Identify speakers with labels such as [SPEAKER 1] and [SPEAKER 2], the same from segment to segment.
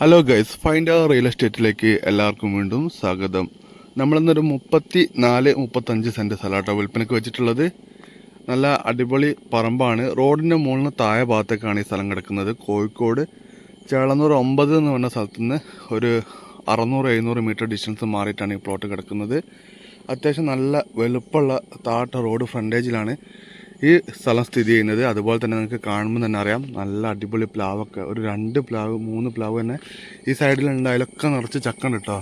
[SPEAKER 1] Hello guys, find അവർ real എസ്റ്റേറ്റിലേക്ക് എല്ലാവർക്കും വീണ്ടും സ്വാഗതം. നമ്മളിന്നൊരു 34-35 സെൻറ്റ് സ്ഥലമാട്ടോ വിൽപ്പനയ്ക്ക് വെച്ചിട്ടുള്ളത്. നല്ല അടിപൊളി പറമ്പാണ്. റോഡിൻ്റെ മുകളിൽ താഴെ ഭാഗത്തേക്കാണ് ഈ സ്ഥലം കിടക്കുന്നത്. കോഴിക്കോട് ചേളന്നൂർ 9 എന്ന് പറഞ്ഞ സ്ഥലത്തു നിന്ന് ഒരു 600-700 മീറ്റർ ഡിസ്റ്റൻസ് മാറിയിട്ടാണ് ഈ പ്ലോട്ട് കിടക്കുന്നത്. അത്യാവശ്യം നല്ല വലുപ്പമുള്ള താഴത്തെ റോഡ് ഫ്രണ്ടേജിലാണ് ഈ സ്ഥലം സ്ഥിതി ചെയ്യുന്നത്. അതുപോലെ തന്നെ നിങ്ങൾക്ക് കാണുമ്പോൾ തന്നെ അറിയാം, നല്ല അടിപൊളി പ്ലാവൊക്കെ, ഒരു 2 പ്ലാവ് 3 പ്ലാവ് തന്നെ ഈ സൈഡിലുണ്ട്. അതിലൊക്കെ നിറച്ച് ചക്ക ഉണ്ട് കേട്ടോ.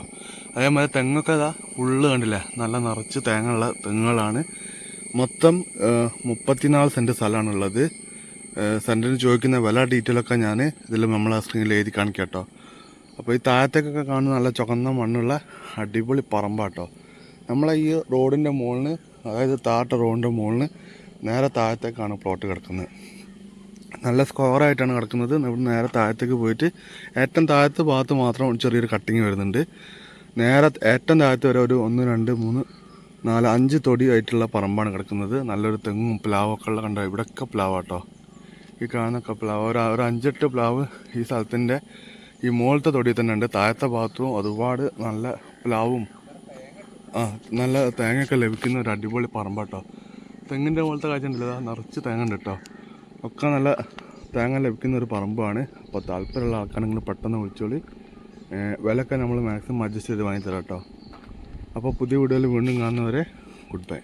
[SPEAKER 1] അതേമാതിരി തെങ്ങൊക്കെ ഇതാ ഫുള്ള് കണ്ടില്ലേ, നല്ല നിറച്ച് തേങ്ങയുള്ള തെങ്ങുകളാണ്. മൊത്തം 34 സെൻറ്റ് സ്ഥലമാണുള്ളത്. സെൻറ്റിന് ചോദിക്കുന്ന വില ഡീറ്റെയിലൊക്കെ ഞാൻ ഇതിൽ നമ്മളെ സ്ക്രീനിൽ എഴുതി കാണിക്കാം കേട്ടോ. അപ്പോൾ ഈ താഴത്തേക്കൊക്കെ കാണുന്ന നല്ല ചുവന്ന മണ്ണുള്ള അടിപൊളി പറമ്പാട്ടോ. നമ്മളെ ഈ റോഡിൻ്റെ മുകളിൽ, അതായത് താഴത്തെ റോഡിൻ്റെ മുകളിൽ നേരെ താഴത്തേക്കാണ് പ്ലോട്ട് കിടക്കുന്നത്. നല്ല സ്ക്വയറായിട്ടാണ് കിടക്കുന്നത്. ഇവിടെ നേരെ താഴത്തേക്ക് പോയിട്ട് ഏറ്റവും താഴത്തെ ഭാഗത്ത് മാത്രം ചെറിയൊരു കട്ടിങ് വരുന്നുണ്ട്. നേരെ ഏറ്റവും താഴത്ത് വരെ ഒരു 1 2 3 4 5 തൊടി ആയിട്ടുള്ള പറമ്പാണ് കിടക്കുന്നത്. നല്ലൊരു തെങ്ങും പ്ലാവൊക്കെ ഉള്ള കണ്ടോ. ഇവിടെയൊക്കെ പ്ലാവാട്ടോ. ഈ കാണുന്നൊക്കെ പ്ലാവ്, ഒരു 5-8 പ്ലാവ് ഈ സ്ഥലത്തിൻ്റെ ഈ മുകളിലത്തെ തൊടി തന്നെ ഉണ്ട്. താഴത്തെ ഭാഗത്തും ഒരുപാട് നല്ല പ്ലാവും നല്ല തേങ്ങയൊക്കെ ലഭിക്കുന്ന ഒരു അടിപൊളി പറമ്പാട്ടോ. തെങ്ങിൻ്റെ മുകളിലത്തെ കാഴ്ച ഉണ്ടല്ലോ, നിറച്ച് തേങ്ങ ഉണ്ട് കേട്ടോ. ഒക്കെ നല്ല തേങ്ങ ലഭിക്കുന്ന ഒരു പറമ്പാണ്. അപ്പോൾ താല്പര്യമുള്ള ആൾക്കാണെങ്കിൽ പെട്ടെന്ന് വിളിച്ചോളി. വിലയൊക്കെ നമ്മൾ മാക്സിമം അഡ്ജസ്റ്റ് ചെയ്ത് വാങ്ങിത്തരാം കേട്ടോ. അപ്പോൾ പുതിയ വീഡിയോയിൽ വീണ്ടും കാണുന്നവരെ ഗുഡ് ബൈ.